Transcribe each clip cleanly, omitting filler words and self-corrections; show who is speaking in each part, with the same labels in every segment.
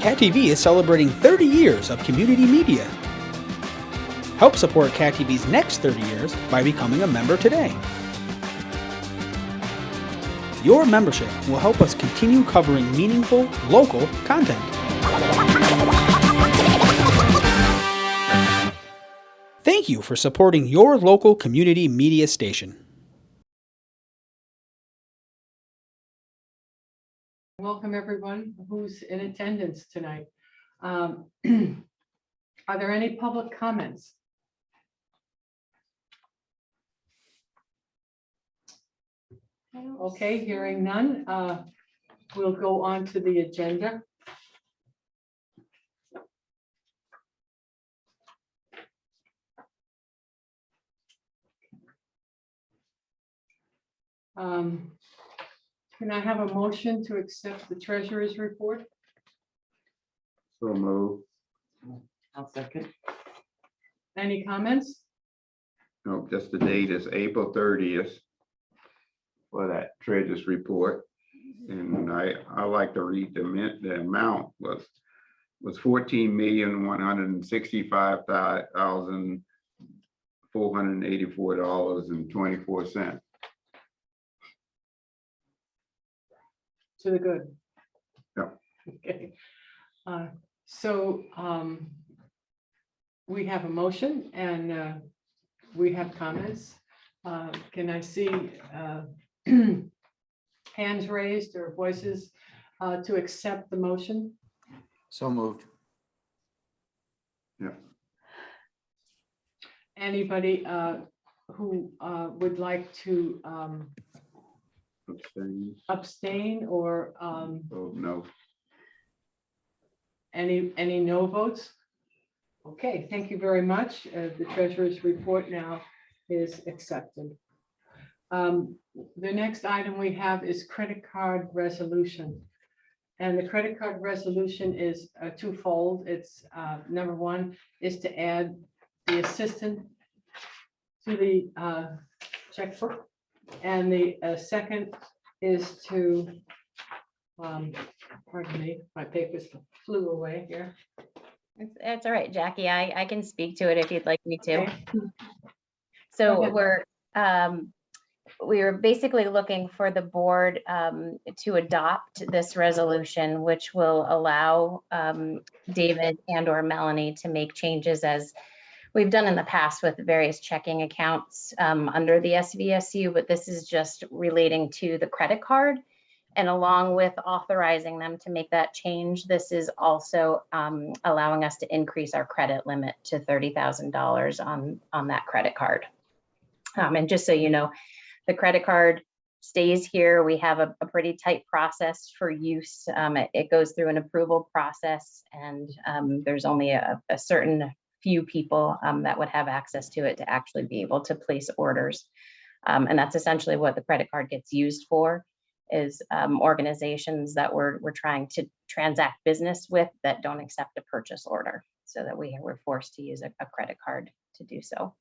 Speaker 1: Cat TV is celebrating 30 years of community media. Help support Cat TV's next 30 years by becoming a member today. Your membership will help us continue covering meaningful, local content. Thank you for supporting your local community media station.
Speaker 2: Welcome everyone who's in attendance tonight. Are there any public comments? Okay, hearing none, we'll go on to the agenda. Can I have a motion to accept the treasurer's report?
Speaker 3: So move.
Speaker 4: I'll second.
Speaker 2: Any comments?
Speaker 3: No, just the date is April 30th for that treasurer's report. And I like to read the amount was $14,165,484.24.
Speaker 2: To the good.
Speaker 3: Yeah.
Speaker 2: Okay. So we have a motion and we have comments. Can I see hands raised or voices to accept the motion?
Speaker 4: So moved.
Speaker 3: Yeah.
Speaker 2: Anybody who would like to abstain or
Speaker 3: Oh, no.
Speaker 2: any no votes? Okay, thank you very much. The treasurer's report now is accepted. The next item we have is credit card resolution. And the credit card resolution is twofold. It's number one is to add the assistant to the checkbook. And the second is to, pardon me, my papers flew away here.
Speaker 5: It's all right, Jackie. I can speak to it if you'd like me to.
Speaker 2: Okay.
Speaker 5: So
Speaker 2: Go ahead.
Speaker 5: we're basically looking for the board to adopt this resolution, which will allow David and or Melanie to make changes as we've done in the past with various checking accounts under the Sbsu, but this is just relating to the credit card. And along with authorizing them to make that change, this is also allowing us to increase our credit limit to $30,000 on that credit card. And just so you know, the credit card stays here. We have a pretty tight process for use. It goes through an approval process, and there's only a certain few people that would have access to it to actually be able to place orders. And that's essentially what the credit card gets used for, is organizations that we're trying to transact business with that don't accept a purchase order, so that we're forced to use a credit card to do so.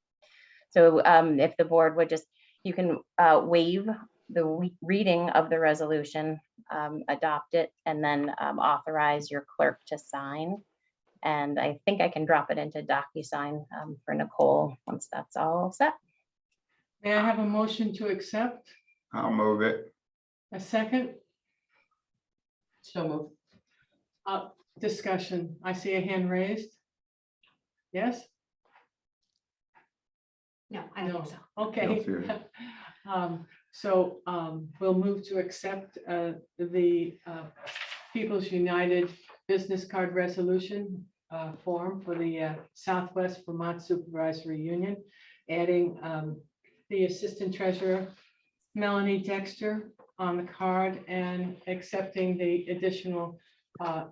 Speaker 5: So if the board would just, you can waive the reading of the resolution, adopt it, and then authorize your clerk to sign. And I think I can drop it into DocuSign for Nicole once that's all set.
Speaker 2: May I have a motion to accept?
Speaker 3: I'll move it.
Speaker 2: A second?
Speaker 4: So moved.
Speaker 2: Discussion. I see a hand raised. Yes?
Speaker 6: No, I don't think so.
Speaker 2: Okay.
Speaker 3: No, seriously.
Speaker 2: So we'll move to accept the People's United Business Card Resolution form for the Southwest Vermont Supervisory Union, adding the Assistant Treasurer, Melanie Dexter, on the card and accepting the additional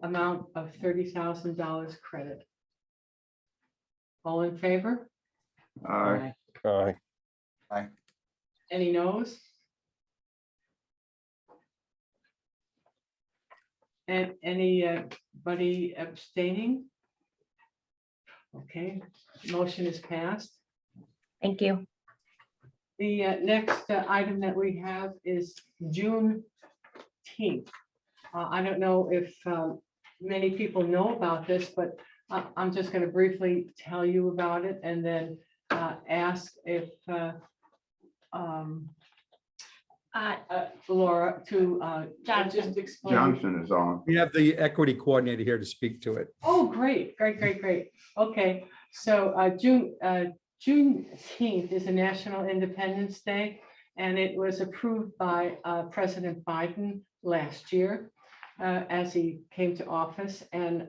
Speaker 2: amount of $30,000 credit. All in favor?
Speaker 3: Aye.
Speaker 4: Aye.
Speaker 2: Any noes? And anybody abstaining? Okay, motion is passed.
Speaker 5: Thank you.
Speaker 2: The next item that we have is Juneteenth. I don't know if many people know about this, but I'm just going to briefly tell you about it and then ask if Laura to
Speaker 6: Jonathan.
Speaker 2: just explain.
Speaker 3: Johnson is on.
Speaker 7: We have the equity coordinator here to speak to it.
Speaker 2: Oh, great. Okay, so Juneteenth is a National Independence Day, and it was approved by President Biden last year as he came to office. And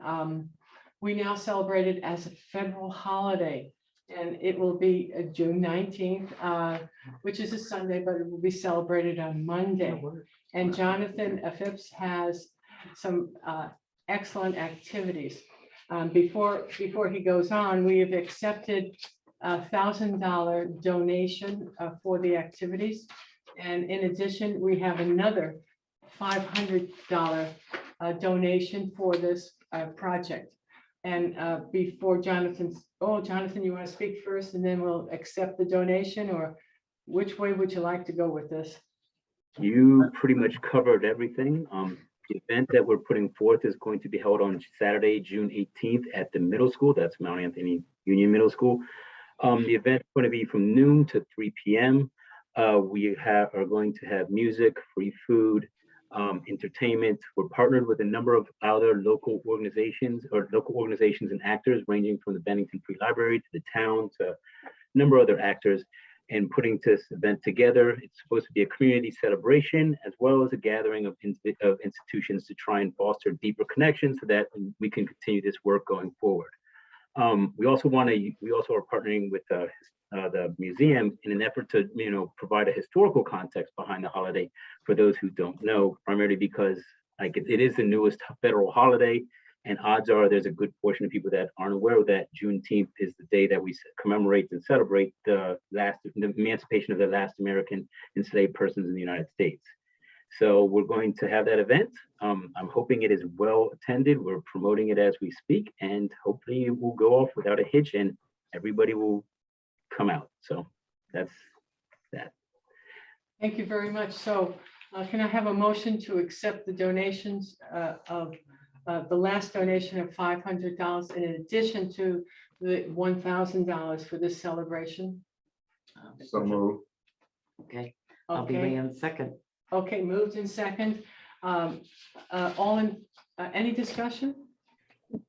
Speaker 2: we now celebrate it as a federal holiday. And it will be June 19th, which is a Sunday, but it will be celebrated on Monday. And Jonathan Phipps has some excellent activities. Before he goes on, we have accepted a $1,000 donation for the activities. And in addition, we have another $500 donation for this project. And before Jonathan, Jonathan, you want to speak first and then we'll accept the donation, or which way would you like to go with this?
Speaker 8: You pretty much covered everything. The event that we're putting forth is going to be held on Saturday, June 18th at the middle school. That's Mount Anthony Union Middle School. The event is going to be from noon to 3 p.m. We are going to have music, free food, entertainment. We're partnered with a number of other local organizations and actors, ranging from the Bennington Free Library to the town to a number of other actors, and putting this event together. It's supposed to be a community celebration as well as a gathering of institutions to try and foster deeper connections so that we can continue this work going forward. We also are partnering with the museum in an effort to, provide a historical context behind the holiday for those who don't know, primarily because it is the newest federal holiday, and odds are there's a good portion of people that aren't aware that Juneteenth is the day that we commemorate and celebrate the emancipation of the last American enslaved persons in the United States. So we're going to have that event. I'm hoping it is well attended. We're promoting it as we speak, and hopefully it will go off without a hitch and everybody will come out. So that's that.
Speaker 2: Thank you very much. So can I have a motion to accept the donations of the last donation of $500 in addition to the $1,000 for this celebration?
Speaker 3: So move.
Speaker 4: Okay, I'll be
Speaker 2: Okay,
Speaker 4: in second.
Speaker 2: okay, moved in second. All in, any discussion?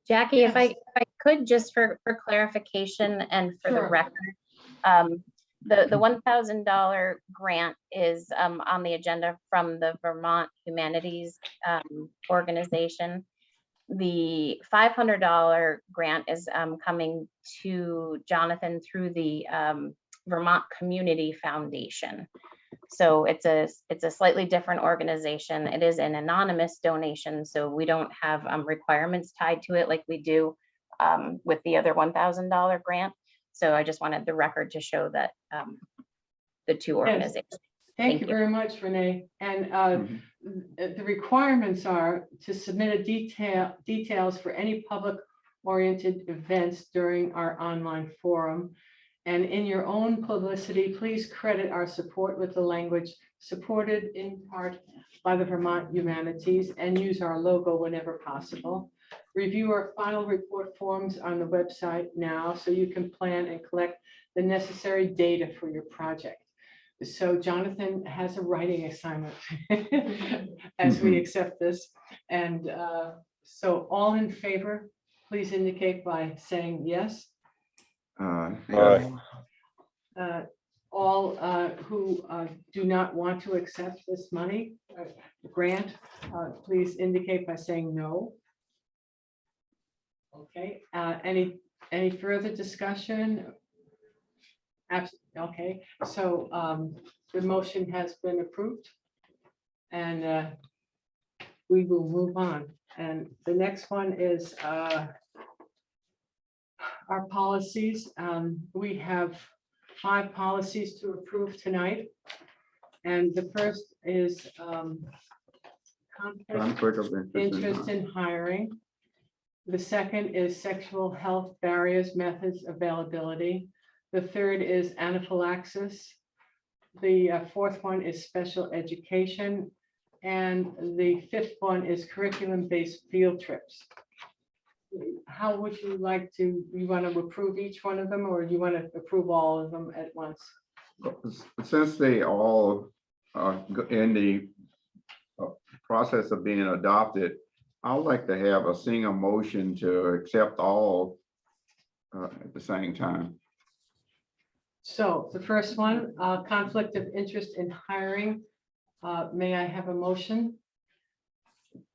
Speaker 5: Jackie, if
Speaker 2: Yes.
Speaker 5: I could, just for clarification and for the
Speaker 2: Sure.
Speaker 5: record, the $1,000 grant is on the agenda from the Vermont Humanities Organization. The $500 grant is coming to Jonathan through the Vermont Community Foundation. So it's a slightly different organization. It is an anonymous donation, so we don't have requirements tied to it like we do with the other $1,000 grant. So I just wanted the record to show that the two organizations.
Speaker 2: Thank you very much, Renee. And the requirements are to submit details for any public-oriented events during our online forum. And in your own publicity, please credit our support with the language supported in part by the Vermont Humanities, and use our logo whenever possible. Review our final report forms on the website now so you can plan and collect the necessary data for your project. So Jonathan has a writing assignment as we accept this. And so all in favor, please indicate by saying yes. All who do not want to accept this money grant, please indicate by saying no. Okay, any further discussion? Okay, so the motion has been approved, and we will move on. And the next one is our policies. We have 5 policies to approve tonight. And the first is
Speaker 3: Conflict of
Speaker 2: interest in hiring. The second is sexual health barriers, methods, availability. The third is anaphylaxis. The fourth one is special education. And the fifth one is curriculum-based field trips. How would you like to, you want to approve each one of them, or you want to approve all of them at once?
Speaker 3: Since they all are in the process of being adopted, I'd like to have a single motion to accept all at the same time.
Speaker 2: So the first one, conflict of interest in hiring. May I have a motion?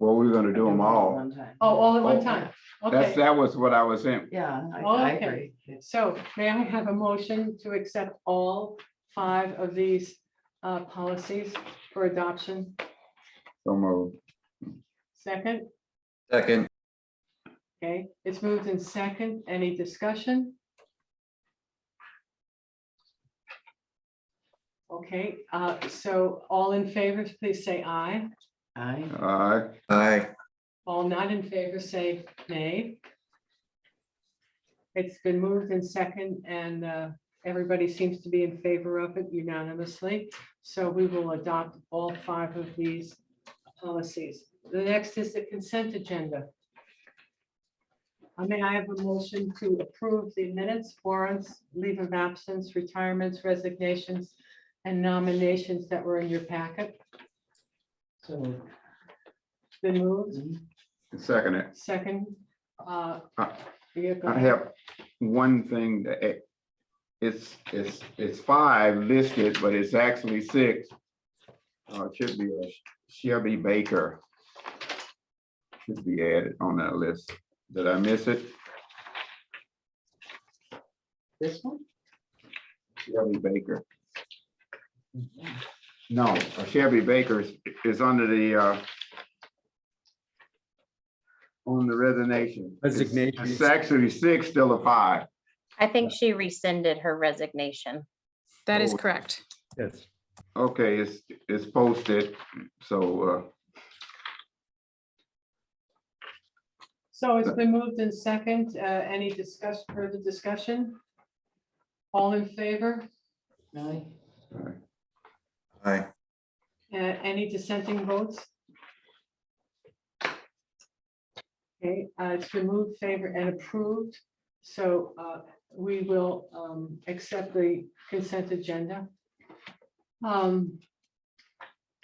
Speaker 3: Well, we're gonna do them all.
Speaker 4: One time.
Speaker 2: Oh, all at one
Speaker 3: Oh,
Speaker 2: time? Okay,
Speaker 3: That was what I was saying.
Speaker 4: Yeah, I
Speaker 2: Okay.
Speaker 4: agree.
Speaker 2: so may I have a motion to accept all 5 of these policies for adoption?
Speaker 3: So moved.
Speaker 2: Second?
Speaker 9: Second.
Speaker 2: Okay, it's moved in second. Any discussion? Okay, so all in favor, please say aye.
Speaker 4: I,
Speaker 9: Aye.
Speaker 2: All not in favor, say nay. It's been moved in second, and everybody seems to be in favor of it unanimously. So we will adopt all 5 of these policies. The next is the consent agenda. May I have a motion to approve the minutes, warrants, leave of absence, retirements, resignations, and nominations that were in your packet?
Speaker 4: so,
Speaker 2: Been moved,
Speaker 3: Second it.
Speaker 2: second. Yeah, go
Speaker 3: I
Speaker 2: ahead.
Speaker 3: have one thing that it's 5 listed, but it's actually 6. It should be a Shelby Baker. Should be added on that list. Did I miss it?
Speaker 4: this one?
Speaker 3: Shelby Baker. No, Shelby Baker is under the on the resignation.
Speaker 7: Resignation.
Speaker 3: It's actually 6, still a 5.
Speaker 5: I think she rescinded her resignation.
Speaker 6: That is
Speaker 3: Oh.
Speaker 6: correct.
Speaker 7: Yes.
Speaker 3: Okay, it's posted, so
Speaker 2: So it's been moved in second. Any further discussion? All in favor?
Speaker 4: I,
Speaker 9: Aye.
Speaker 2: Any dissenting votes? Okay, it's been moved, favored, and approved. So we will accept the consent agenda.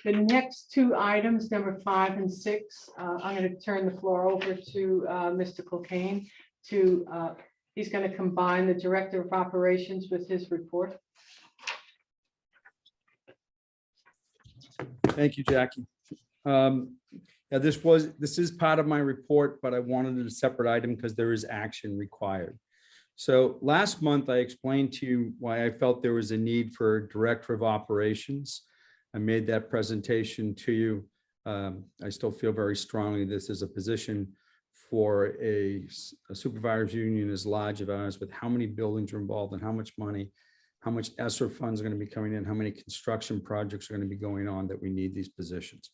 Speaker 2: The next 2 items, number 5 and 6, I'm going to turn the floor over to Mr. Culcane to, he's going to combine the Director of Operations with his report.
Speaker 7: Thank you, Jackie. Yeah, this is part of my report, but I wanted it a separate item because there is action required. So last month, I explained to you why I felt there was a need for a Director of Operations. I made that presentation to you. I still feel very strongly this is a position for a supervisors union as large of ours, with how many buildings are involved and how much money, how much ESSER funds are going to be coming in, how many construction projects are going to be going on, that we need these positions.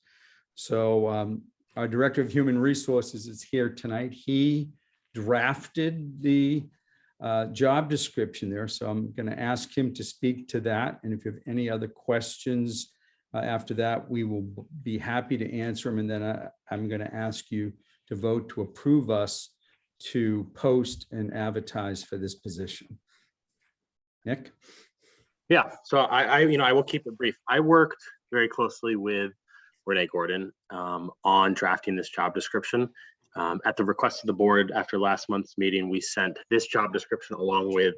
Speaker 7: So our Director of Human Resources is here tonight. He drafted the job description there. So I'm going to ask him to speak to that. And if you have any other questions after that, we will be happy to answer them. And then I'm going to ask you to vote to approve us to post and advertise for this position. Nick?
Speaker 10: Yeah, so I will keep it brief. I worked very closely with Renee Gordon on drafting this job description. At the request of the board, after last month's meeting, we sent this job description along with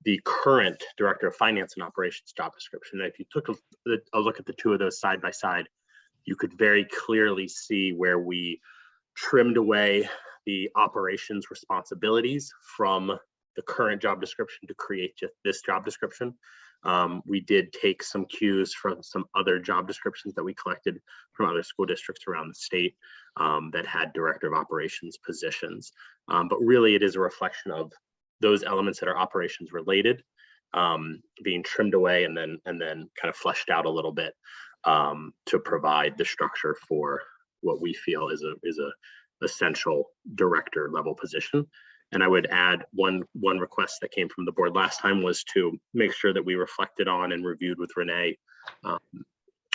Speaker 10: the current Director of Finance and Operations job description. And if you took a look at the 2 of those side by side, you could very clearly see where we trimmed away the operations responsibilities from the current job description to create just this job description. We did take some cues from some other job descriptions that we collected from other school districts around the state that had Director of Operations positions. But really it is a reflection of those elements that are operations related being trimmed away and then kind of fleshed out a little bit to provide the structure for what we feel is a essential director level position. And I would add one request that came from the board last time was to make sure that we reflected on and reviewed with Renee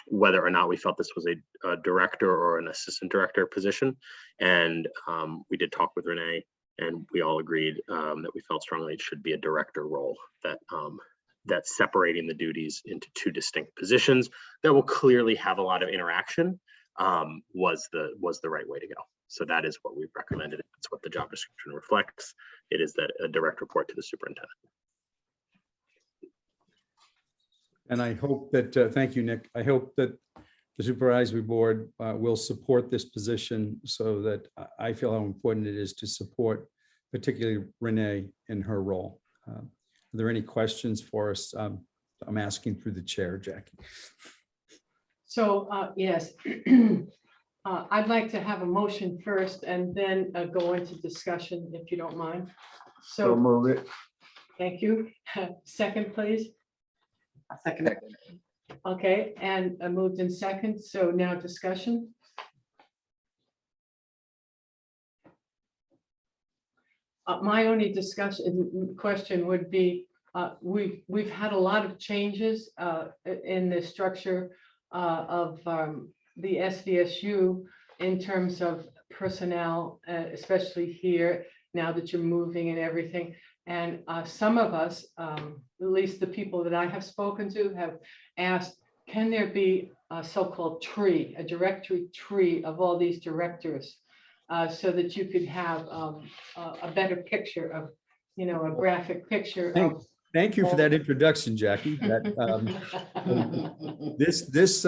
Speaker 10: whether or not we felt this was a director or an assistant director position. And we did talk with Renee, and we all agreed that we felt strongly it should be a director role, that separating the duties into two distinct positions that will clearly have a lot of interaction was the right way to go. So that is what we've recommended. It's what the job description reflects. It is that a direct report to the superintendent.
Speaker 7: And I hope that, thank you, Nick. I hope that the supervisory board will support this position, so that I feel how important it is to support particularly Renee in her role. Are there any questions for us? I'm asking through the chair, Jackie.
Speaker 2: So, yes, I'd like to have a motion first and then go into discussion, if you don't mind.
Speaker 3: So move it.
Speaker 2: Thank you. Second, please.
Speaker 4: A second.
Speaker 2: Okay, and moved in second. So now discussion. My only question would be, we've had a lot of changes in the structure of the SVSU in terms of personnel, especially here, now that you're moving and everything. And some of us, at least the people that I have spoken to, have asked, can there be a so-called tree, a directory tree of all these directors, so that you could have a better picture of, a graphic picture of.
Speaker 7: Thank you for that introduction, Jackie. This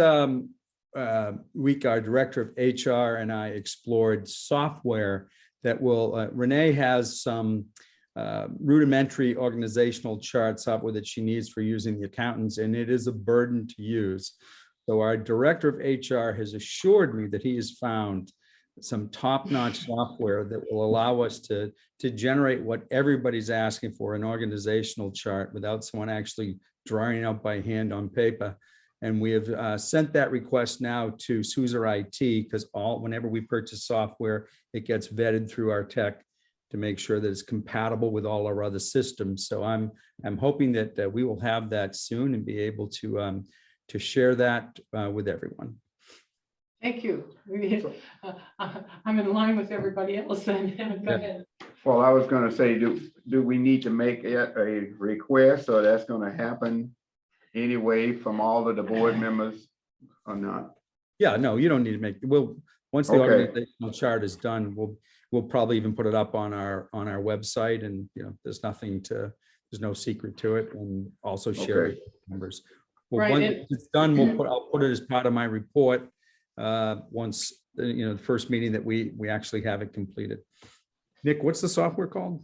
Speaker 7: week, our director of HR and I explored software that will, Renee has some rudimentary organizational chart software that she needs for using the accountants, and it is a burden to use. So our director of HR has assured me that he has found some top-notch software that will allow us to generate what everybody's asking for, an organizational chart, without someone actually drawing it out by hand on paper. And we have sent that request now to Sbsu IT, because whenever we purchase software, it gets vetted through our tech to make sure that it's compatible with all our other systems. So I'm hoping that we will have that soon and be able to share that with everyone.
Speaker 2: Thank you. I'm in line with everybody else then. Go ahead.
Speaker 3: Well, I was gonna say, do we need to make it a request, or that's gonna happen anyway from all of the board members or not?
Speaker 7: Yeah, no, you don't need to make, once the
Speaker 3: Okay.
Speaker 7: organizational chart is done, we'll probably even put it up on our website, and there's no secret to it, and also share it with members. Well,
Speaker 2: Right,
Speaker 7: once it's done, I'll put it as part of my report once the first meeting that we actually have it completed. Nick, what's the software called?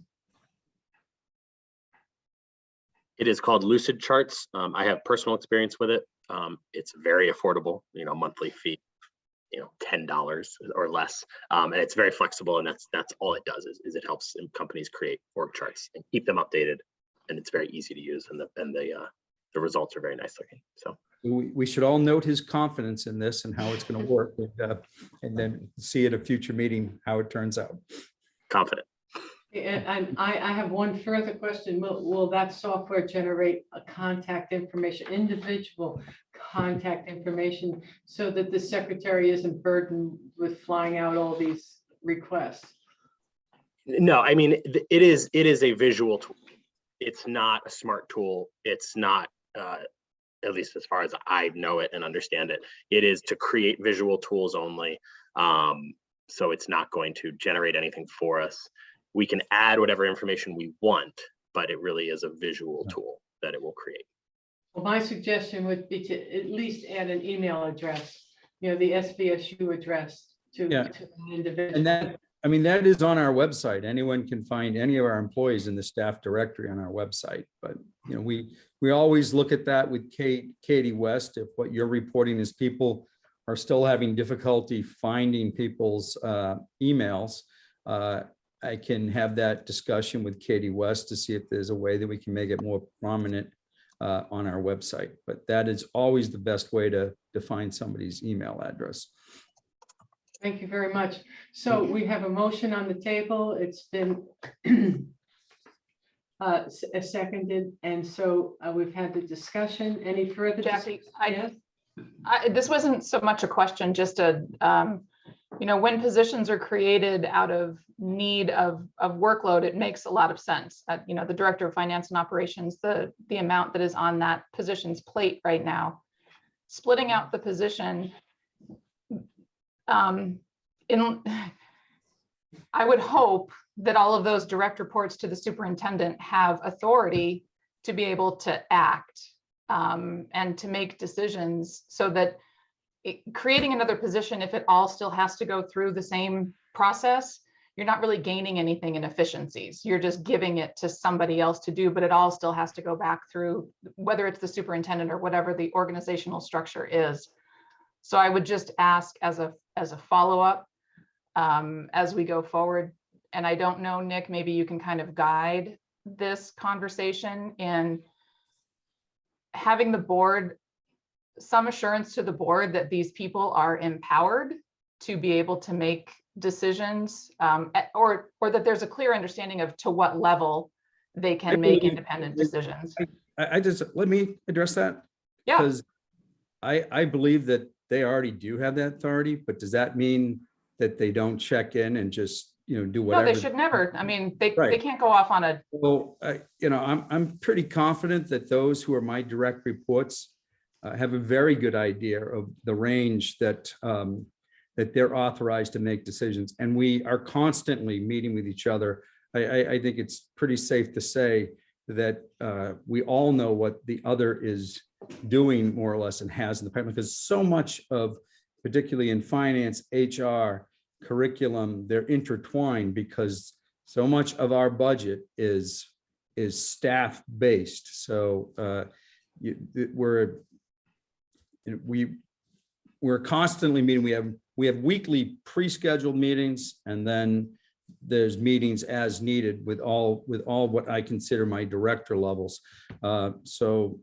Speaker 10: It is called Lucid Charts. I have personal experience with it. It's very affordable, monthly fee, $10 or less. And it's very flexible, and that's all it does is it helps companies create org charts and keep them updated. And it's very easy to use, and the results are very nice looking. So
Speaker 7: We should all note his confidence in this and how it's going to work, and then see at a future meeting how it turns out.
Speaker 10: Confident.
Speaker 2: And I have one further question. Will that software generate a contact information, individual contact information, so that the secretary isn't burdened with flying out all these requests?
Speaker 10: No, I mean, it is a visual tool. It's not a smart tool. It's not, at least as far as I know it and understand it, it is to create visual tools only. So it's not going to generate anything for us. We can add whatever information we want, but it really is a visual tool that it will create.
Speaker 2: Well, my suggestion would be to at least add an email address, the SBSU address to an individual.
Speaker 7: And that is on our website. Anyone can find any of our employees in the staff directory on our website. But we always look at that with Katie West. If what you're reporting is people are still having difficulty finding people's emails, I can have that discussion with Katie West to see if there's a way that we can make it more prominent on our website. But that is always the best way to find somebody's email address.
Speaker 2: Thank you very much. So we have a motion on the table. It's been seconded, and so we've had the discussion. Any further?
Speaker 6: Jackie,
Speaker 2: Yes?
Speaker 11: This wasn't so much a question, just a, when positions are created out of need of workload, it makes a lot of sense. The director of finance and operations, the amount that is on that position's plate right now, splitting out the position, I would hope that all of those direct reports to the superintendent have authority to be able to act and to make decisions, so that creating another position, if it all still has to go through the same process, you're not really gaining anything in efficiencies. You're just giving it to somebody else to do, but it all still has to go back through, whether it's the superintendent or whatever the organizational structure is. So I would just ask as a follow-up as we go forward. And I don't know, Nick, maybe you can kind of guide this conversation in having the board, some assurance to the board that these people are empowered to be able to make decisions, or that there's a clear understanding of to what level they can make independent decisions.
Speaker 7: I just, let me address that.
Speaker 11: Yeah.
Speaker 7: Because I believe that they already do have that authority, but does that mean that they don't check in and just, do whatever?
Speaker 11: No, they should never. I mean, they
Speaker 7: Right.
Speaker 11: can't go off on a.
Speaker 7: Well, I'm pretty confident that those who are my direct reports have a very good idea of the range that that they're authorized to make decisions. And we are constantly meeting with each other. I think it's pretty safe to say that we all know what the other is doing more or less and has in the pipeline, because so much of, particularly in finance, HR, curriculum, they're intertwined, because so much of our budget is staff based. So we're constantly meeting. We have weekly pre-scheduled meetings, and then there's meetings as needed with all what I consider my director levels. So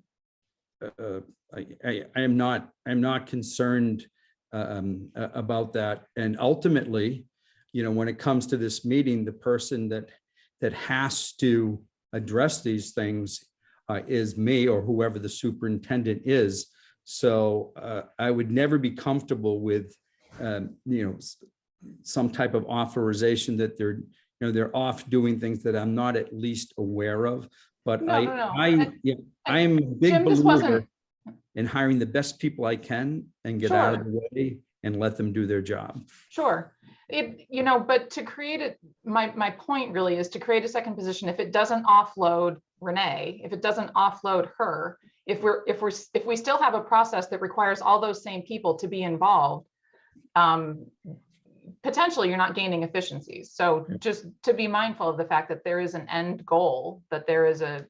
Speaker 7: I'm not concerned about that. And ultimately, when it comes to this meeting, the person that has to address these things is me, or whoever the superintendent is. So I would never be comfortable with some type of authorization that they're off doing things that I'm not at least aware of. But
Speaker 11: No.
Speaker 7: I'm a big
Speaker 11: Jim just
Speaker 7: believer in hiring the best people I can and get out of
Speaker 11: Sure.
Speaker 7: the way and let them do their job.
Speaker 11: Sure. But to create it, my point really is to create a second position. If it doesn't offload Renee, if it doesn't offload her, if we still have a process that requires all those same people to be involved, potentially you're not gaining efficiencies. So just to be mindful of the fact that there is an end goal, that there is a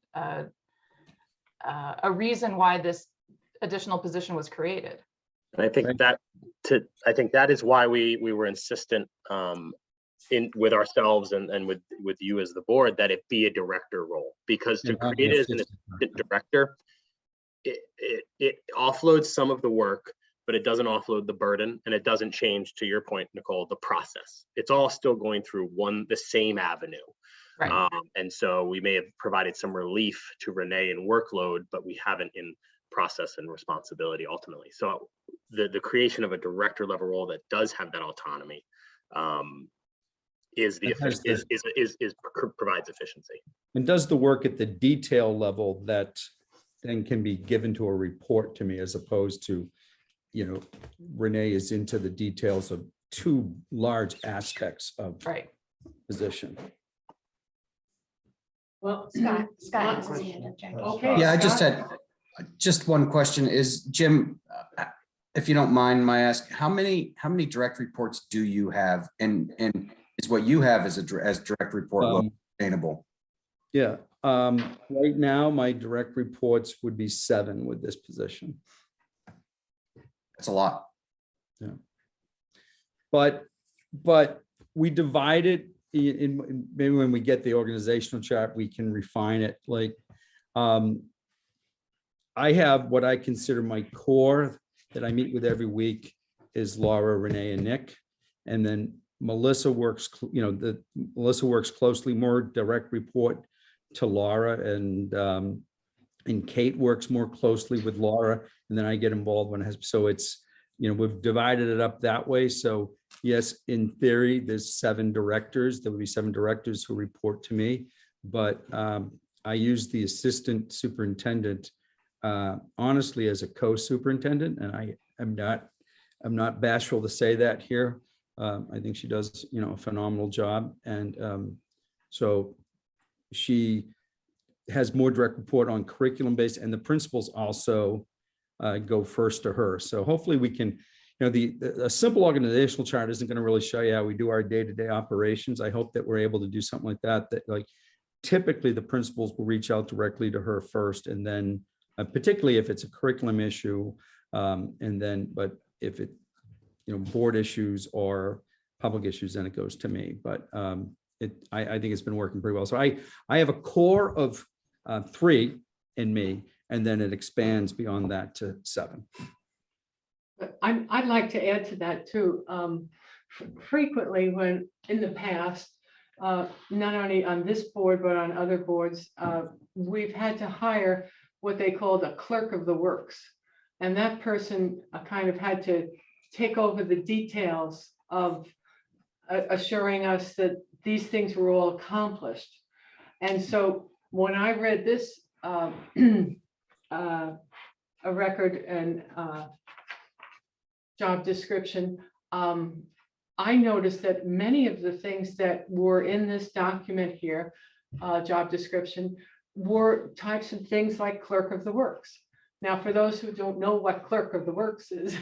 Speaker 11: reason why this additional position was created.
Speaker 10: And I think that is why we were insistent with ourselves and with you as the board, that it be a director role, because to create it as an assistant director, it offloads some of the work, but it doesn't offload the burden, and it doesn't change, to your point, Nicole, the process. It's all still going through the same avenue.
Speaker 11: Right.
Speaker 10: And so we may have provided some relief to Renee in workload, but we haven't in process and responsibility ultimately. So the creation of a director level role that does have that autonomy provides efficiency.
Speaker 7: And does the work at the detail level that then can be given to a report to me, as opposed to, Renee is into the details of two large aspects of position.
Speaker 2: Well,
Speaker 6: Scott has his hand up, Jackie.
Speaker 2: Okay.
Speaker 12: Yeah, I just
Speaker 2: Scott?
Speaker 12: had one question is, Jim, if you don't mind my ask, how many direct reports do you have? And is what you have as direct report sustainable?
Speaker 7: Yeah, right now my direct reports would be 7 with this position.
Speaker 12: That's a lot.
Speaker 7: Yeah. But we divide it in maybe when we get the organizational chart, we can refine it. Like, I have what I consider my core that I meet with every week is Laura, Renee, and Nick. And then Melissa works, Melissa works closely, more direct report to Laura, and and Kate works more closely with Laura, and then I get involved when it has, so it's, we've divided it up that way. So yes, in theory, there's 7 directors. There will be 7 directors who report to me, but I use the assistant superintendent honestly as a co-superintendent, and I'm not bashful to say that here. I think she does, a phenomenal job, and so she has more direct report on curriculum based, and the principals also go first to her. So hopefully we can, a simple organizational chart isn't going to really show you how we do our day-to-day operations. I hope that we're able to do something like that, like typically the principals will reach out directly to her first, and then particularly if it's a curriculum issue, and then, but if it, board issues or public issues, then it goes to me. But I think it's been working pretty well. So I have a core of 3 in me, and then it expands beyond that to 7.
Speaker 2: I'd like to add to that too. Frequently, when in the past, not only on this board, but on other boards, we've had to hire what they called a clerk of the works. And that person kind of had to take over the details of assuring us that these things were all accomplished. And so when I read this a record and job description, I noticed that many of the things that were in this document here, job description, were types of things like clerk of the works. Now, for those who don't know what clerk of the works is,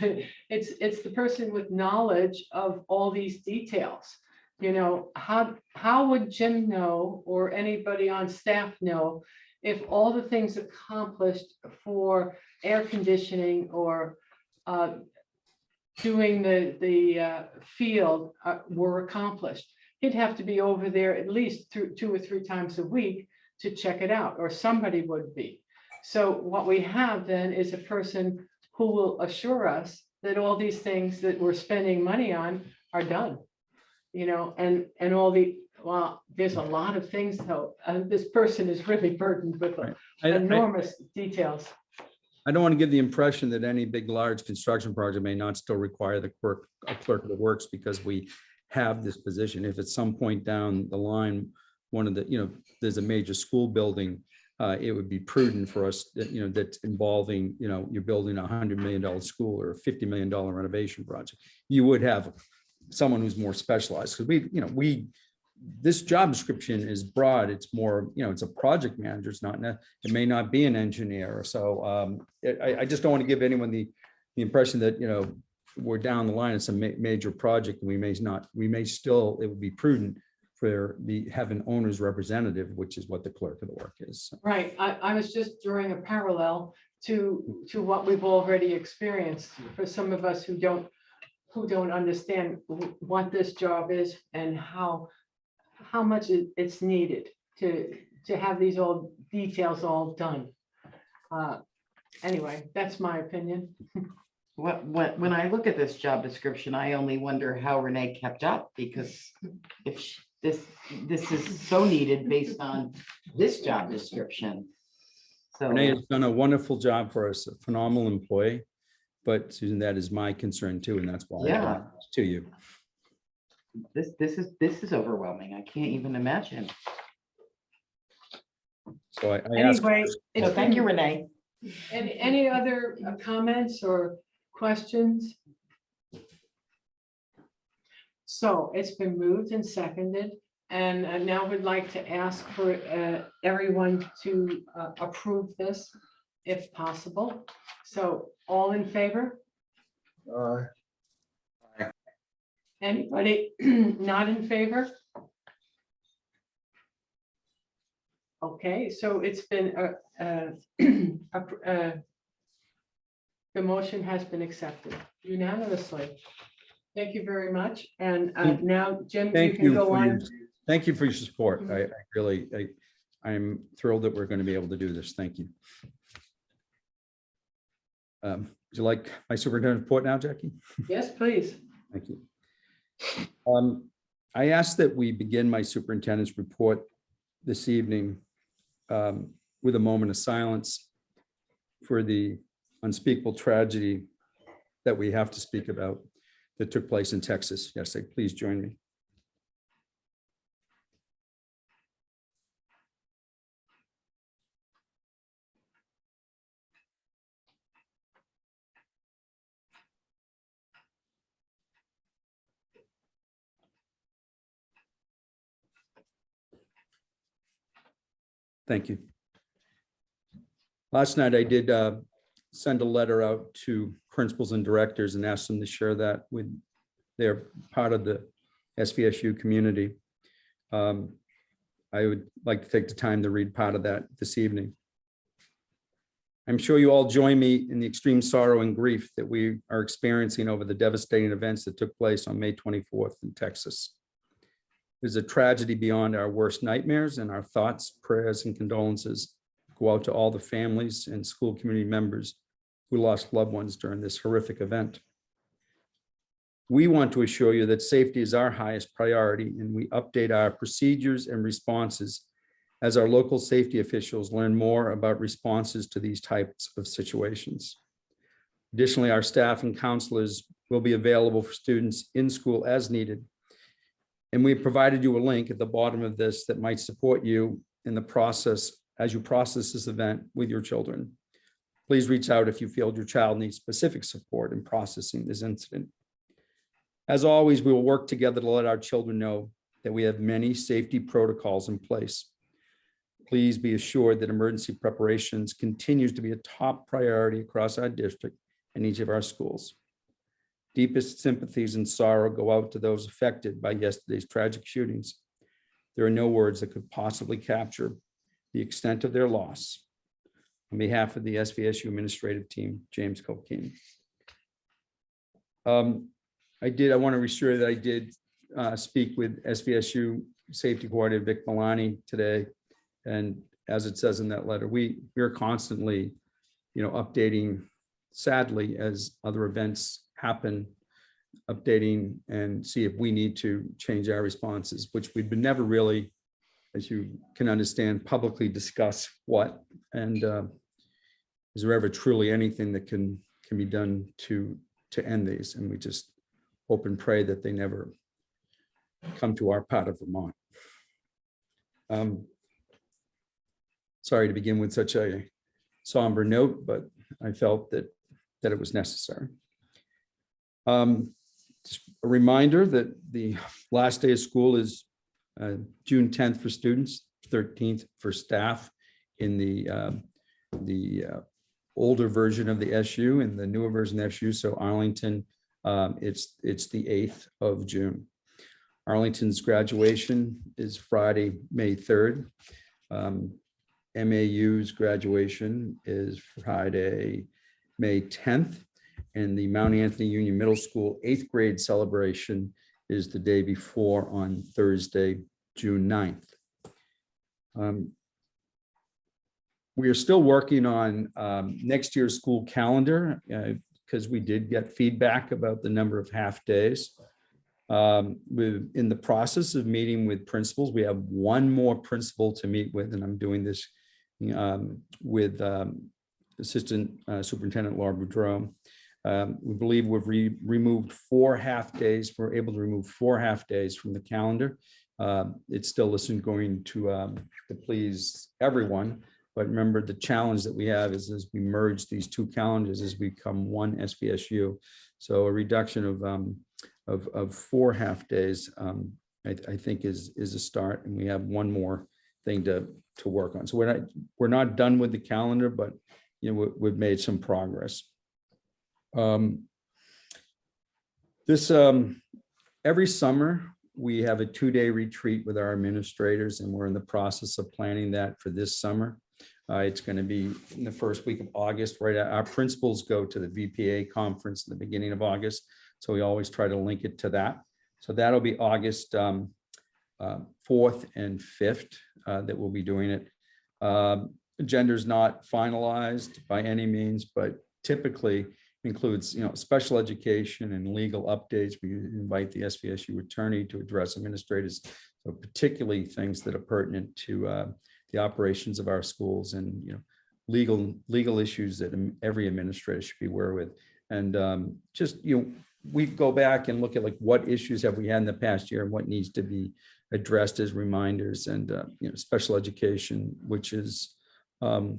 Speaker 2: it's the person with knowledge of all these details. How would Jim know, or anybody on staff know, if all the things accomplished for air conditioning or doing the field were accomplished? He'd have to be over there at least 2 or 3 times a week to check it out, or somebody would be. So what we have then is a person who will assure us that all these things that we're spending money on are done. And all the, well, there's a lot of things though. This person is really burdened with enormous details.
Speaker 7: I don't want to give the impression that any big, large construction project may not still require a clerk of the works, because we have this position. If at some point down the line, one of the, there's a major school building, it would be prudent for us, that, that's involving, you're building $100 million school or a $50 million renovation project. You would have someone who's more specialized, because this job description is broad. It's more, it's a project manager. It's not, it may not be an engineer. So I just don't want to give anyone the impression that, we're down the line. It's a major project, and we may still, it would be prudent for have an owner's representative, which is what the clerk of the work is.
Speaker 2: Right. I was just drawing a parallel to what we've already experienced for some of us who don't understand what this job is and how much it's needed to have these all details all done. Anyway, that's my opinion.
Speaker 4: When I look at this job description, I only wonder how Renee kept up, because if this is so needed based on this job description. So
Speaker 7: Renee has done a wonderful job for us, a phenomenal employee. But Susan, that is my concern too, and that's why I brought this to you.
Speaker 4: This is overwhelming. I can't even imagine.
Speaker 7: So I
Speaker 2: Anyway,
Speaker 4: So thank you, Renee.
Speaker 2: Any other comments or questions? So it's been moved and seconded, and now we'd like to ask for everyone to approve this if possible. So all in favor? Anybody not in favor? Okay, so it's been the motion has been accepted unanimously. Thank you very much. And now, Jim, you can go on.
Speaker 7: Thank you for your support. I'm thrilled that we're going to be able to do this. Thank you. Would you like my superintendent report now, Jackie?
Speaker 2: Yes, please.
Speaker 7: Thank you. I asked that we begin my superintendent's report this evening with a moment of silence for the unspeakable tragedy that we have to speak about that took place in Texas yesterday. Please join me. Thank you. Last night I did send a letter out to principals and directors and ask them to share that with their part of the SVSU community. I would like to take the time to read part of that this evening. I'm sure you all join me in the extreme sorrow and grief that we are experiencing over the devastating events that took place on May 24th in Texas. It's a tragedy beyond our worst nightmares, and our thoughts, prayers, and condolences go out to all the families and school community members who lost loved ones during this horrific event. We want to assure you that safety is our highest priority, and we update our procedures and responses as our local safety officials learn more about responses to these types of situations. Additionally, our staff and counselors will be available for students in school as needed. And we provided you a link at the bottom of this that might support you in the process as you process this event with your children. Please reach out if you feel your child needs specific support in processing this incident. As always, we will work together to let our children know that we have many safety protocols in place. Please be assured that emergency preparations continues to be a top priority across our district and each of our schools. Deepest sympathies and sorrow go out to those affected by yesterday's tragic shootings. There are no words that could possibly capture the extent of their loss. On behalf of the SVSU administrative team, James Colkeen. I want to assure that I did speak with SVSU Safety Coordinator Vic Milani today. And as it says in that letter, we're constantly, updating, sadly, as other events happen, updating and see if we need to change our responses, which we've been never really, as you can understand, publicly discuss what, and is there ever truly anything that can be done to end these? And we just hope and pray that they never come to our part of Vermont. Sorry to begin with such a somber note, but I felt that it was necessary. Just a reminder that the last day of school is June 10th for students, 13th for staff in the older version of the SU and the newer version of the SU. So Arlington, it's the 8th of June. Arlington's graduation is Friday, May 3rd. MAU's graduation is Friday, May 10th. And the Mount Anthony Union Middle School 8th grade celebration is the day before on Thursday, June 9th. We are still working on next year's school calendar because we did get feedback about the number of half days. We're in the process of meeting with principals. We have one more principal to meet with, and I'm doing this with Assistant Superintendent Laura Boudreau. We believe we've removed 4 half days. We're able to remove 4 half days from the calendar. It still isn't going to please everyone, but remember the challenge that we have is as we merge these two calendars is become one SVSU. So a reduction of 4 half days, I think is a start, and we have one more thing to work on. So we're not done with the calendar, but we've made some progress. Every summer we have a 2-day retreat with our administrators, and we're in the process of planning that for this summer. It's going to be in the first week of August, right? Our principals go to the VPA conference in the beginning of August, so we always try to link it to that. So that'll be August 4th and 5th that we'll be doing it. Agenda's not finalized by any means, but typically includes special education and legal updates. We invite the SVSU attorney to address administrators, so particularly things that are pertinent to the operations of our schools, and legal issues that every administrator should be aware with. And just, we go back and look at like what issues have we had in the past year and what needs to be addressed as reminders. And special education, which is a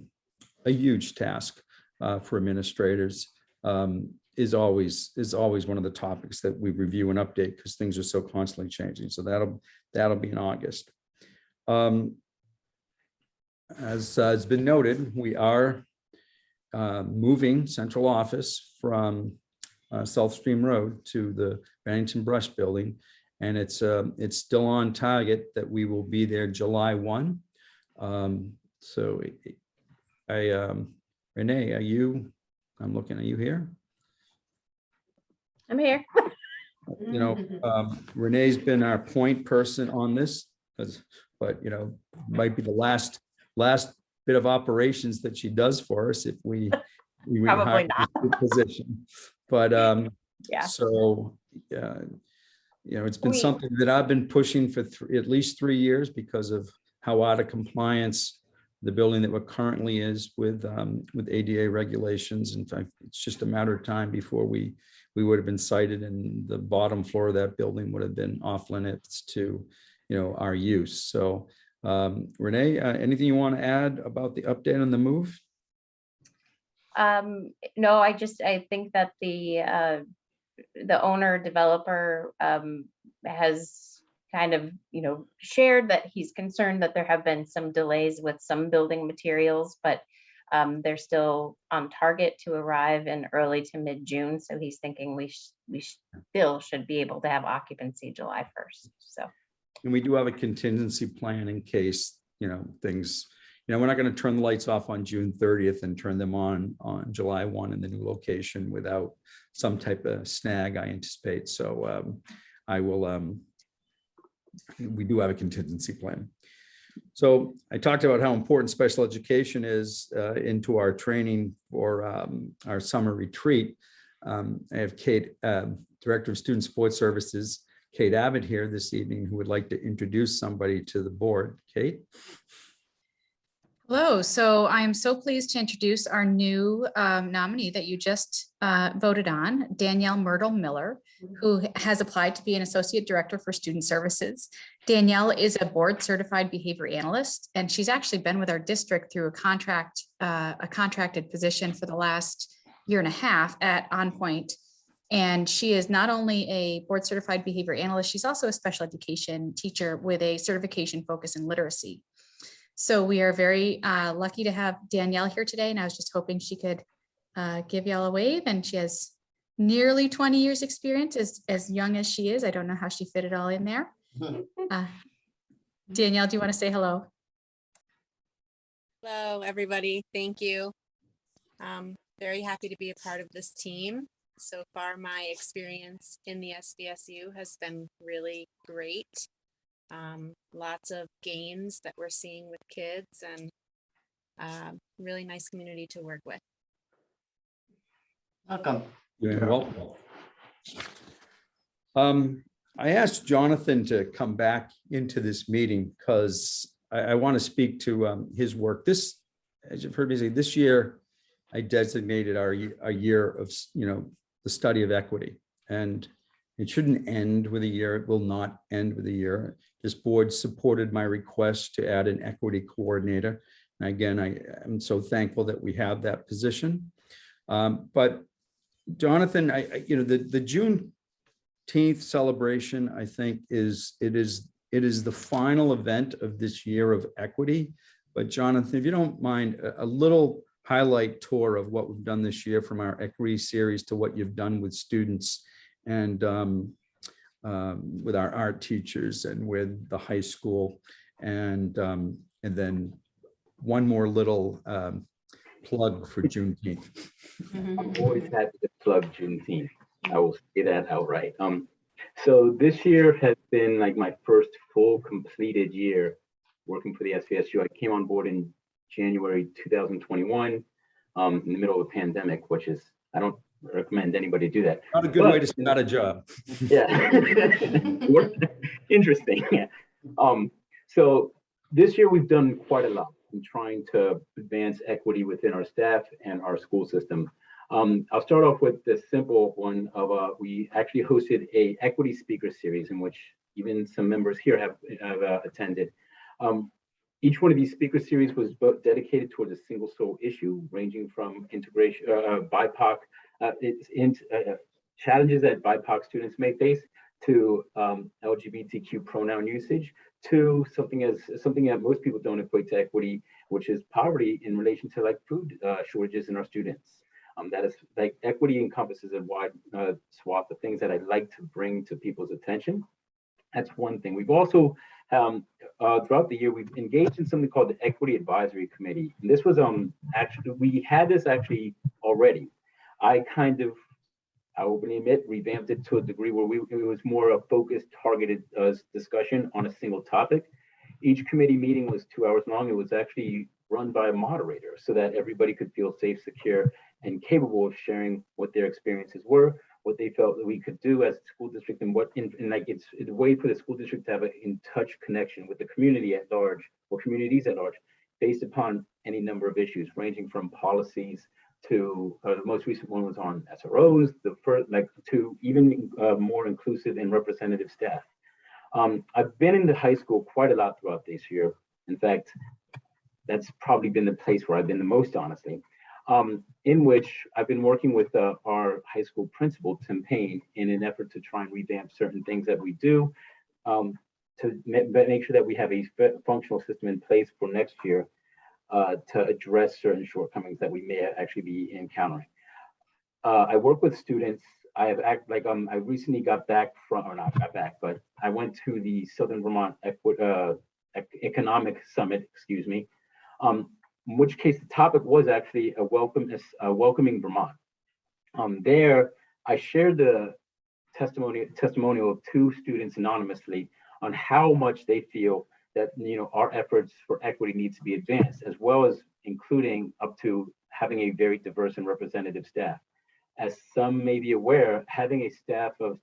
Speaker 7: huge task for administrators, is always one of the topics that we review and update because things are so constantly changing. So that'll be in August. As has been noted, we are moving central office from South Stream Road to the Bennington Brush Building, and it's still on target that we will be there July 1. So, Renee, are you here?
Speaker 5: I'm here.
Speaker 7: Renee's been our point person on this, but might be the last bit of operations that she does for us if we
Speaker 5: Probably not.
Speaker 7: position. But
Speaker 5: Yeah.
Speaker 7: So it's been something that I've been pushing for at least 3 years because of how out of compliance the building that we're currently is with ADA regulations. In fact, it's just a matter of time before we would have been cited, and the bottom floor of that building would have been off limits to our use. So Renee, anything you want to add about the update on the move?
Speaker 5: No, I think that the owner developer has kind of, shared that he's concerned that there have been some delays with some building materials, but they're still on target to arrive in early to mid-June. So he's thinking we still should be able to have occupancy July 1st. So.
Speaker 7: And we do have a contingency plan in case, things, we're not going to turn the lights off on June 30th and turn them on July 1 in the new location without some type of snag, I anticipate. So we do have a contingency plan. So I talked about how important special education is into our training for our summer retreat. I have Kate, Director of Student Support Services, Kate Abbott here this evening, who would like to introduce somebody to the board. Kate?
Speaker 6: Hello, so I am so pleased to introduce our new nominee that you just voted on, Danielle Myrtle Miller, who has applied to be an Associate Director for Student Services. Danielle is a board certified behavior analyst, and she's actually been with our district through a contracted position for the last 1.5 years at OnPoint. And she is not only a board certified behavior analyst, she's also a special education teacher with a certification focus in literacy. So we are very lucky to have Danielle here today, and I was just hoping she could give y'all a wave. And she has nearly 20 years experience, as young as she is. I don't know how she fit it all in there. Danielle, do you want to say hello?
Speaker 13: Hello, everybody. Thank you. Very happy to be a part of this team. So far, my experience in the Sbsu has been really great. Lots of gains that we're seeing with kids, and really nice community to work with.
Speaker 4: Welcome.
Speaker 7: You're welcome. I asked Jonathan to come back into this meeting because I want to speak to his work. This, as you've heard me say, this year I designated a year of the study of equity, and it shouldn't end with a year. It will not end with a year. This board supported my request to add an equity coordinator. And again, I am so thankful that we have that position. But Jonathan, the Juneteenth celebration, I think it is the final event of this year of equity. But Jonathan, if you don't mind, a little highlight tour of what we've done this year from our equity series to what you've done with students and with our art teachers and with the high school, and then one more little plug for Juneteenth.
Speaker 8: I'm always happy to plug Juneteenth. I will say that outright. So this year has been like my first full completed year working for the Sbsu. I came on board in January 2021 in the middle of a pandemic, which is, I don't recommend anybody do that.
Speaker 7: Not a good way to start a job.
Speaker 8: Yeah. Interesting. Yeah. So this year we've done quite a lot. in trying to advance equity within our staff and our school system. I'll start off with the simple one of we actually hosted a equity speaker series in which even some members here have attended. Each one of these speaker series was both dedicated towards a single sole issue, ranging from integration, BIPOC, challenges that BIPOC students may face, to LGBTQ pronoun usage, to something that most people don't equate to equity, which is poverty in relation to like food shortages in our students. That is like equity encompasses a wide swath of things that I'd like to bring to people's attention. That's one thing. We've also, throughout the year, we've engaged in something called the Equity Advisory Committee. And this was actually, we had this actually already. I openly admit, revamped it to a degree where it was more a focused, targeted discussion on a single topic. Each committee meeting was 2 hours long. It was actually run by a moderator so that everybody could feel safe, secure, and capable of sharing what their experiences were, what they felt that we could do as a school district, and it's a way for the school district to have an in-touch connection with the community at large, or communities at large, based upon any number of issues, ranging from policies to the most recent one was on SROs, to even more inclusive and representative staff. I've been in the high school quite a lot throughout this year. In fact, that's probably been the place where I've been the most, honestly. In which I've been working with our high school principal, Tim Payne, in an effort to try and revamp certain things that we do, to make sure that we have a functional system in place for next year to address certain shortcomings that we may actually be encountering. I work with students. I recently got back from, or not got back, but I went to the Southern Vermont Economic Summit, excuse me, in which case the topic was actually welcoming Vermont. There, I shared the testimonial of 2 students anonymously on how much they feel that our efforts for equity needs to be advanced, as well as including up to having a very diverse and representative staff. As some may be aware, having a staff of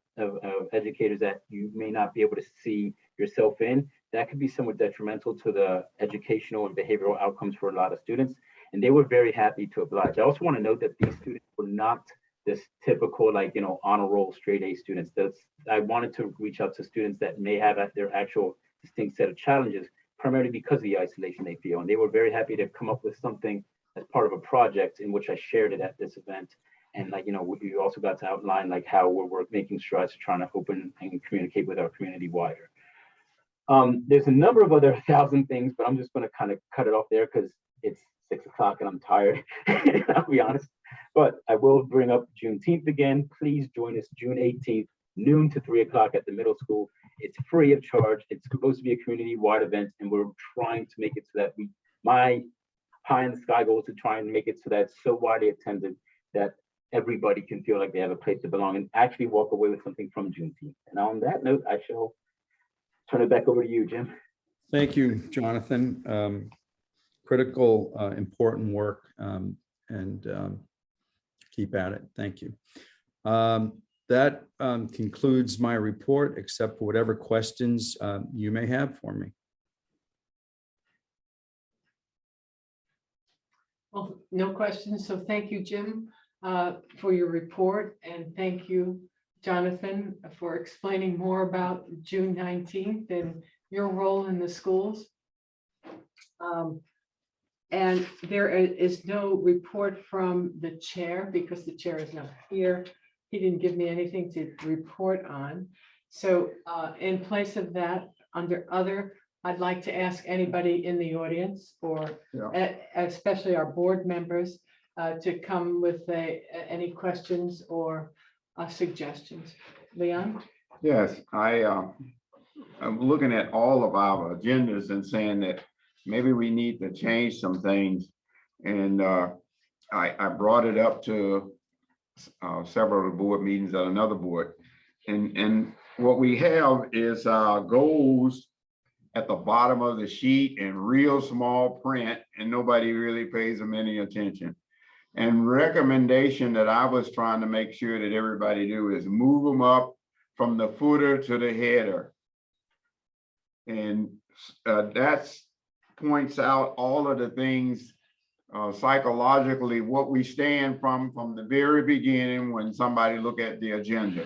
Speaker 8: educators that you may not be able to see yourself in, that could be somewhat detrimental to the educational and behavioral outcomes for a lot of students. And they were very happy to oblige. I also want to note that these students were not this typical, honor roll straight A students. I wanted to reach out to students that may have their actual distinct set of challenges, primarily because of the isolation they feel. And they were very happy to come up with something as part of a project in which I shared it at this event. And we also got to outline how we're making strides to trying to open and communicate with our community wider. There's a number of other 1,000 things, but I'm just going to kind of cut it off there because it's 6 o'clock and I'm tired, I'll be honest. But I will bring up Juneteenth again. Please join us June 18th, noon to 3 o'clock at the middle school. It's free of charge. It's supposed to be a community-wide event, and we're trying to make it so that my pie in the sky goal is to try and make it so that it's so widely attended that everybody can feel like they have a place to belong and actually walk away with something from Juneteenth. And on that note, I shall turn it back over to you, Jim.
Speaker 7: Thank you, Jonathan. Critical, important work, and keep at it. Thank you. That concludes my report, except for whatever questions you may have for me.
Speaker 2: Well, no questions. So thank you, Jim, for your report. And thank you, Jonathan, for explaining more about June 19th and your role in the schools. And there is no report from the chair because the chair is not here. He didn't give me anything to report on. So in place of that, under other, I'd like to ask anybody in the audience or especially our board members to come with any questions or suggestions. Leon?
Speaker 3: Yes, I'm looking at all of our agendas and saying that maybe we need to change some things. And I brought it up to several of the board meetings at another board. And what we have is goals at the bottom of the sheet in real small print, and nobody really pays them any attention. And recommendation that I was trying to make sure that everybody do is move them up from the footer to the header. And that's points out all of the things psychologically, what we stand from the very beginning when somebody look at the agenda.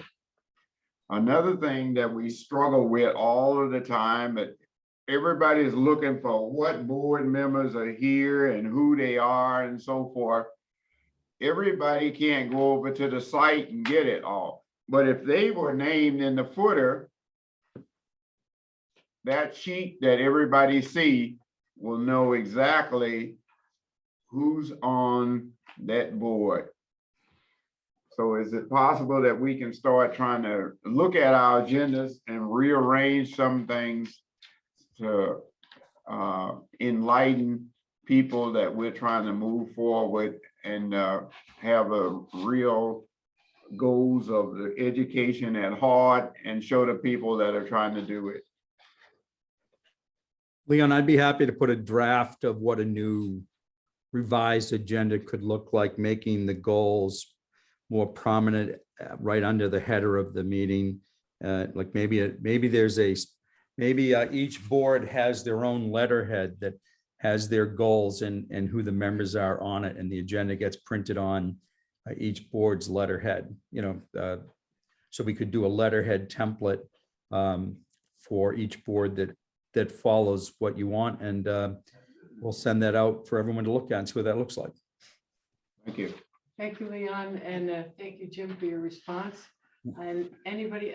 Speaker 3: Another thing that we struggle with all of the time, that everybody is looking for what board members are here and who they are and so forth. Everybody can't go over to the site and get it all. But if they were named in the footer, that sheet that everybody see will know exactly who's on that board. So is it possible that we can start trying to look at our agendas and rearrange some things to enlighten people that we're trying to move forward and have a real goals of the education at heart and show the people that are trying to do it?
Speaker 7: Leon, I'd be happy to put a draft of what a new revised agenda could look like, making the goals more prominent right under the header of the meeting. Like maybe there's each board has their own letterhead that has their goals and who the members are on it, and the agenda gets printed on each board's letterhead. So we could do a letterhead template for each board that follows what you want, and we'll send that out for everyone to look at and see what that looks like.
Speaker 3: Thank you.
Speaker 2: Thank you, Leon, and thank you, Jim, for your response. And anybody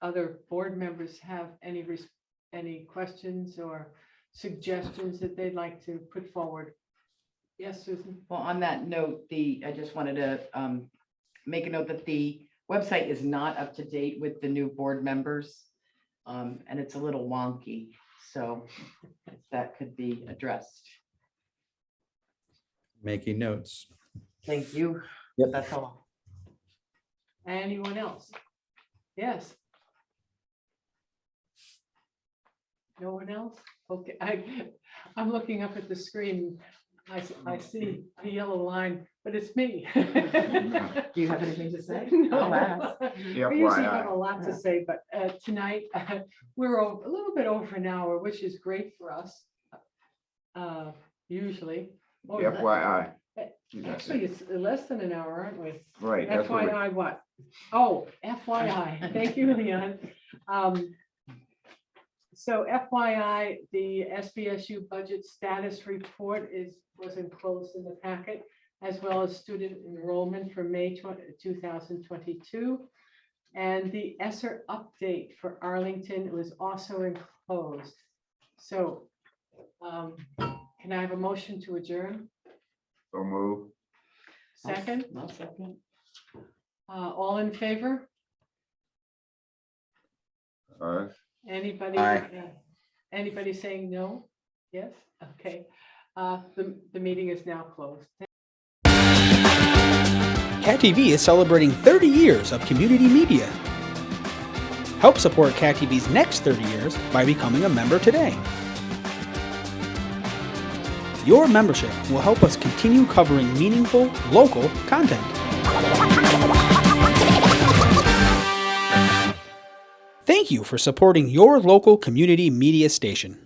Speaker 2: other board members have any questions or suggestions that they'd like to put forward? Yes, Susan?
Speaker 4: Well, on that note, I just wanted to make a note that the website is not up to date with the new board members. And it's a little wonky, so that could be addressed.
Speaker 7: Making notes.
Speaker 4: Thank you.
Speaker 7: Yep.
Speaker 4: That's all.
Speaker 2: Anyone else? Yes. No one else? Okay, I'm looking up at the screen. I see a yellow line, but it's me.
Speaker 4: Do you have anything to say?
Speaker 2: No.
Speaker 4: I'll ask.
Speaker 2: We usually have a lot to say, but tonight we're a little bit over an hour, which is great for us. Usually.
Speaker 3: FYI.
Speaker 2: Actually, it's less than an hour, aren't we?
Speaker 3: Right. That's what
Speaker 2: FYI what? Oh, FYI. Thank you, Leon. So FYI, the SBSU budget status report was enclosed in the packet, as well as student enrollment for May 2022. And the ESSER update for Arlington was also enclosed. So can I have a motion to adjourn?
Speaker 3: So move.
Speaker 2: Second?
Speaker 4: I'll second.
Speaker 2: All in favor?
Speaker 3: All right.
Speaker 2: Anybody? Anybody saying no? Yes? Okay. The meeting is now closed.
Speaker 1: Cat TV is celebrating 30 years of community media. Help support Cat TV's next 30 years by becoming a member today. Your membership will help us continue covering meaningful, local content. Thank you for supporting your local community media station.